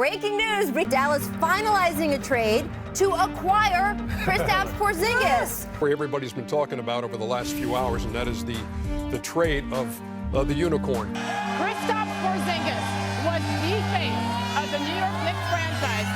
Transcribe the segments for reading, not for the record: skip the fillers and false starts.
Breaking news, Dallas finalizing a trade to acquire Kristaps Porzingis. Everybody's been talking about over the last few hours, and that is the trade of the unicorn. Kristaps Porzingis was the face of the New York Knicks franchise,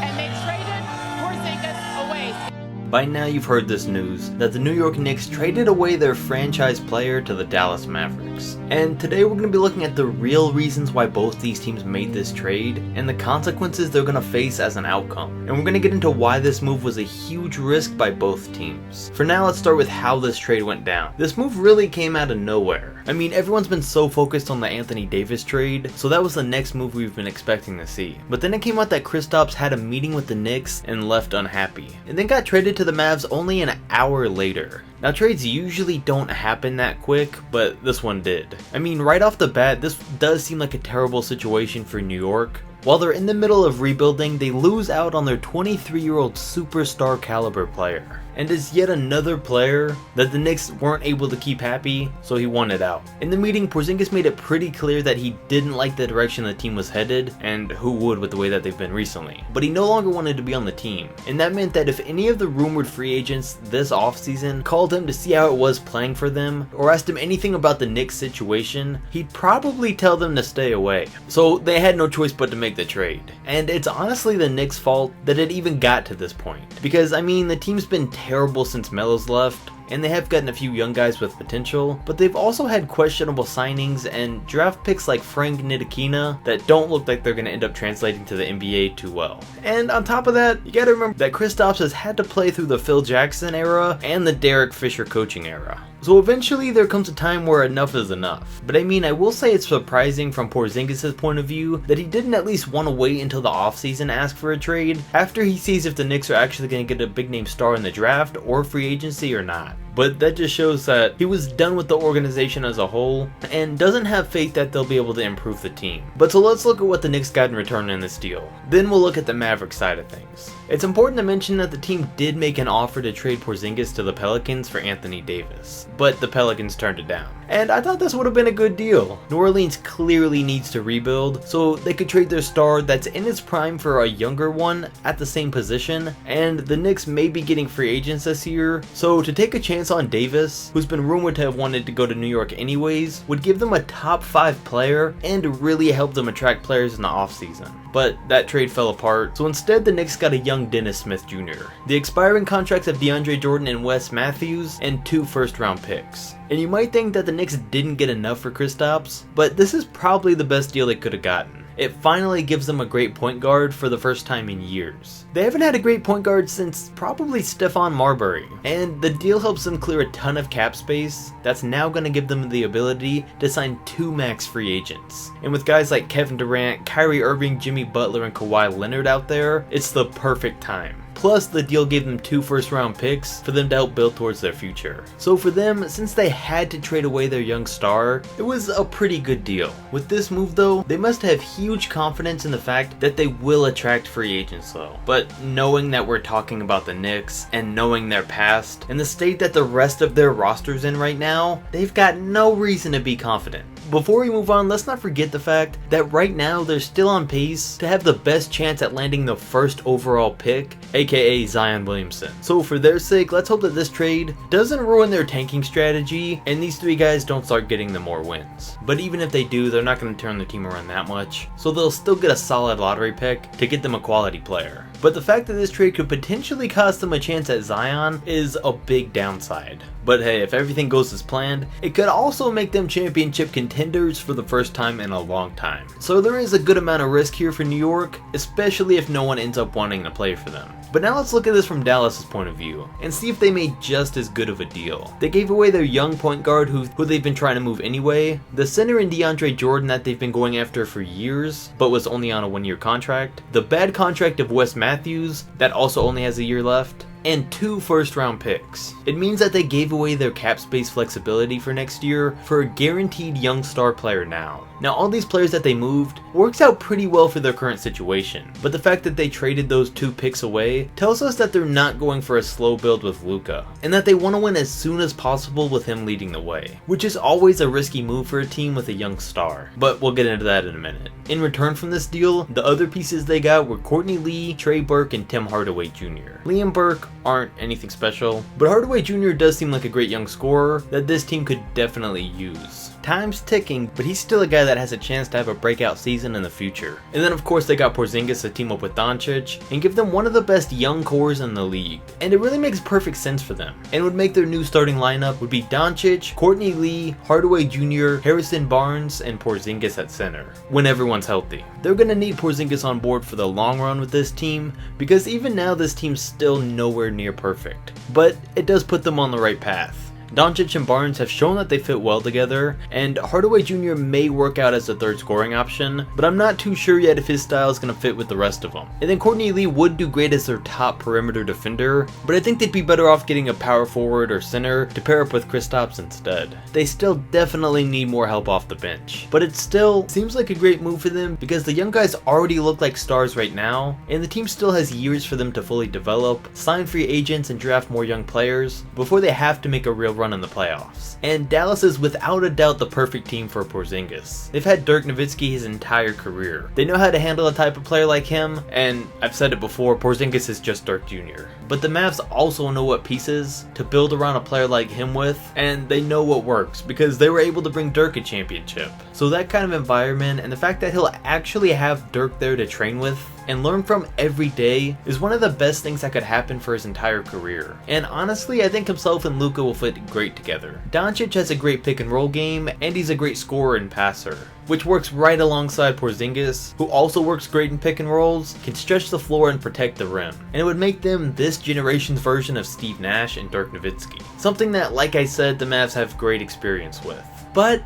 and they traded Porzingis away. By now you've heard this news, that the New York Knicks traded away their franchise player to the Dallas Mavericks. And today we're going to be looking at the real reasons why both these teams made this trade, and the consequences they're going to face as an outcome. And we're going to get into why this move was a huge risk by both teams. For now, let's start with how this trade went down. This move really came out of nowhere. I mean, everyone's been so focused on the Anthony Davis trade, so that was the next move we've been expecting to see. But then it came out that Kristaps had a meeting with the Knicks and left unhappy, and then got traded to the Mavs only an hour later. Now, trades usually don't happen that quick, but this one did. I mean, right off the bat, this does seem like a terrible situation for New York. While they're in the middle of rebuilding, they lose out on their 23-year-old superstar caliber player. And is yet another player that the Knicks weren't able to keep happy, so he wanted out. In the meeting, Porzingis made it pretty clear that he didn't like the direction the team was headed, and who would with the way that they've been recently. But he no longer wanted to be on the team, and that meant that if any of the rumored free agents this offseason called him to see how it was playing for them, or asked him anything about the Knicks situation, he'd probably tell them to stay away. So they had no choice but to make the trade. And it's honestly the Knicks' fault that it even got to this point. Because, I mean, the team's been terrible since Melo's left, and they have gotten a few young guys with potential, but they've also had questionable signings and draft picks like Frank Ntilikina that don't look like they're going to end up translating to the NBA too well. And on top of that, you gotta remember that Kristaps has had to play through the Phil Jackson era and the Derek Fisher coaching era. So eventually there comes a time where enough is enough. But I mean, I will say it's surprising from Porzingis' point of view that he didn't at least want to wait until the offseason to ask for a trade after he sees if the Knicks are actually going to get a big name star in the draft or free agency or not. But that just shows that he was done with the organization as a whole and doesn't have faith that they'll be able to improve the team. But so let's look at what the Knicks got in return in this deal. Then we'll look at the Mavericks side of things. It's important to mention that the team did make an offer to trade Porzingis to the Pelicans for Anthony Davis, but the Pelicans turned it down. And I thought this would have been a good deal. New Orleans clearly needs to rebuild, so they could trade their star that's in its prime for a younger one at the same position, and the Knicks may be getting free agents this year, so to take a chance on Davis, who's been rumored to have wanted to go to New York anyways, would give them a top 5 player and really help them attract players in the offseason. But that trade fell apart, so instead the Knicks got a young Dennis Smith Jr., the expiring contracts of DeAndre Jordan and Wes Matthews, and 2 first-round picks. And you might think that the Knicks didn't get enough for Kristaps, but this is probably the best deal they could have gotten. It finally gives them a great point guard for the first time in years. They haven't had a great point guard since probably Stephon Marbury, and the deal helps them clear a ton of cap space that's now going to give them the ability to sign 2 max free agents. And with guys like Kevin Durant, Kyrie Irving, Jimmy Butler, and Kawhi Leonard out there, it's the perfect time. Plus, the deal gave them 2 first-round picks for them to help build towards their future. So for them, since they had to trade away their young star, it was a pretty good deal. With this move though, they must have huge confidence in the fact that they will attract free agents though. But knowing that we're talking about the Knicks, and knowing their past, and the state that the rest of their roster's in right now, they've got no reason to be confident. Before we move on, let's not forget the fact that right now they're still on pace to have the best chance at landing the first overall pick, aka Zion Williamson. So for their sake, let's hope that this trade doesn't ruin their tanking strategy and these 3 guys don't start getting them more wins. But even if they do, they're not going to turn the team around that much, so they'll still get a solid lottery pick to get them a quality player. But the fact that this trade could potentially cost them a chance at Zion is a big downside. But hey, if everything goes as planned, it could also make them championship contenders for the first time in a long time. So there is a good amount of risk here for New York, especially if no one ends up wanting to play for them. But now let's look at this from Dallas's point of view and see if they made just as good of a deal. They gave away their young point guard who they've been trying to move anyway, the center in DeAndre Jordan that they've been going after for years but was only on a 1-year contract, the bad contract of Wes Matthews that also only has a year left, and 2 first-round picks. It means that they gave away their cap space flexibility for next year for a guaranteed young star player now. Now, all these players that they moved works out pretty well for their current situation, but the fact that they traded those 2 picks away tells us that they're not going for a slow build with Luka, and that they want to win as soon as possible with him leading the way, which is always a risky move for a team with a young star, but we'll get into that in a minute. In return from this deal, the other pieces they got were Courtney Lee, Trey Burke, and Tim Hardaway Jr. Lee and Burke aren't anything special, but Hardaway Jr. does seem like a great young scorer that this team could definitely use. Time's ticking, but he's still a guy that has a chance to have a breakout season in the future. And then of course they got Porzingis to team up with Doncic and give them one of the best young cores in the league. And it really makes perfect sense for them. And would make their new starting lineup would be Doncic, Courtney Lee, Hardaway Jr., Harrison Barnes, and Porzingis at center, when everyone's healthy. They're gonna need Porzingis on board for the long run with this team, because even now this team's still nowhere near perfect. But it does put them on the right path. Doncic and Barnes have shown that they fit well together, and Hardaway Jr. may work out as the third scoring option, but I'm not too sure yet if his style is going to fit with the rest of them. And then Courtney Lee would do great as their top perimeter defender, but I think they'd be better off getting a power forward or center to pair up with Kristaps instead. They still definitely need more help off the bench, but it still seems like a great move for them because the young guys already look like stars right now, and the team still has years for them to fully develop, sign free agents, and draft more young players before they have to make a real run in the playoffs. And Dallas is without a doubt the perfect team for Porzingis. They've had Dirk Nowitzki his entire career. They know how to handle a type of player like him, and I've said it before, Porzingis is just Dirk Jr. But the Mavs also know what pieces to build around a player like him with, and they know what works because they were able to bring Dirk a championship. So that kind of environment and the fact that he'll actually have Dirk there to train with and learn from every day is one of the best things that could happen for his entire career. And honestly, I think himself and Luka will fit great together. Doncic has a great pick and roll game, and he's a great scorer and passer, which works right alongside Porzingis, who also works great in pick and rolls, can stretch the floor and protect the rim. And it would make them this generation's version of Steve Nash and Dirk Nowitzki. Something that, like I said, the Mavs have great experience with. But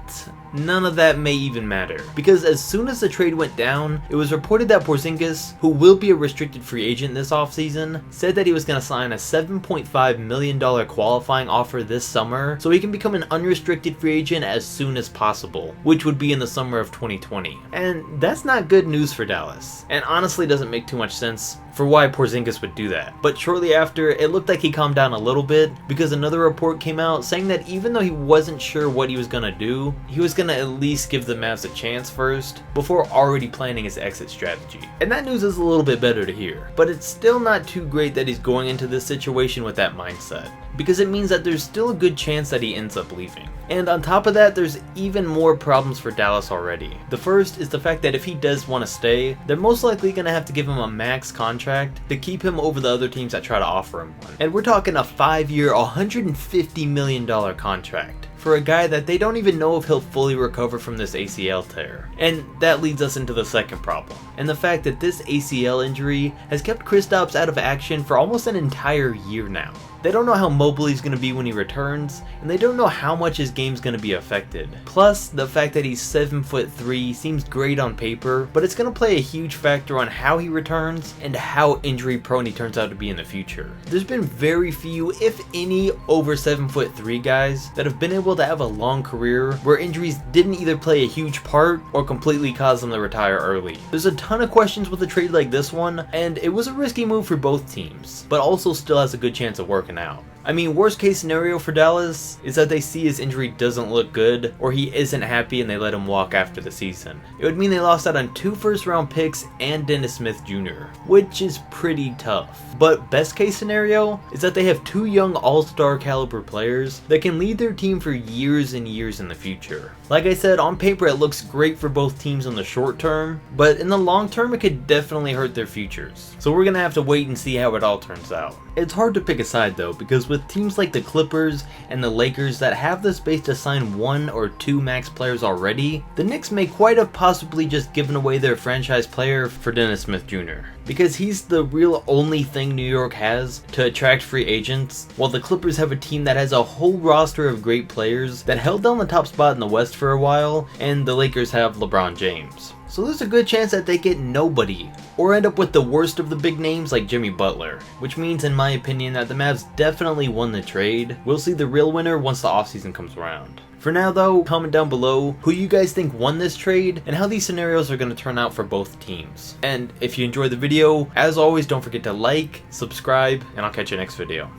none of that may even matter, because as soon as the trade went down, it was reported that Porzingis, who will be a restricted free agent this offseason, said that he was going to sign a $7.5 million qualifying offer this summer so he can become an unrestricted free agent as soon as possible, which would be in the summer of 2020. And that's not good news for Dallas, and honestly doesn't make too much sense for why Porzingis would do that. But shortly after, it looked like he calmed down a little bit because another report came out saying that even though he wasn't sure what he was going to do, he was going to at least give the Mavs a chance first before already planning his exit strategy. And that news is a little bit better to hear, but it's still not too great that he's going into this situation with that mindset, because it means that there's still a good chance that he ends up leaving. And on top of that, there's even more problems for Dallas already. The first is the fact that if he does want to stay, they're most likely going to have to give him a max contract to keep him over the other teams that try to offer him one. And we're talking a 5-year, $150 million contract for a guy that they don't even know if he'll fully recover from this ACL tear. And that leads us into the second problem, and the fact that this ACL injury has kept Kristaps out of action for almost an entire year now. They don't know how mobile he's going to be when he returns, and they don't know how much his game's going to be affected. Plus, the fact that he's 7'3" seems great on paper, but it's going to play a huge factor on how he returns and how injury prone he turns out to be in the future. There's been very few, if any, over 7'3" guys that have been able to have a long career where injuries didn't either play a huge part or completely cause them to retire early. There's a ton of questions with a trade like this one, and it was a risky move for both teams, but also still has a good chance of working out. I mean, worst case scenario for Dallas is that they see his injury doesn't look good, or he isn't happy and they let him walk after the season. It would mean they lost out on 2 first-round picks and Dennis Smith Jr., which is pretty tough. But best case scenario is that they have 2 young all-star caliber players that can lead their team for years and years in the future. Like I said, on paper it looks great for both teams in the short term, but in the long term it could definitely hurt their futures. So we're gonna have to wait and see how it all turns out. It's hard to pick a side though, because with teams like the Clippers and the Lakers that have the space to sign 1 or 2 max players already, the Knicks may quite have possibly just given away their franchise player for Dennis Smith Jr., because he's the real only thing New York has to attract free agents, while the Clippers have a team that has a whole roster of great players that held down the top spot in the West for a while, and the Lakers have LeBron James. So there's a good chance that they get nobody, or end up with the worst of the big names like Jimmy Butler, which means in my opinion that the Mavs definitely won the trade. We'll see the real winner once the offseason comes around. For now though, comment down below who you guys think won this trade and how these scenarios are going to turn out for both teams. And if you enjoyed the video, as always don't forget to like, subscribe, and I'll catch you next video.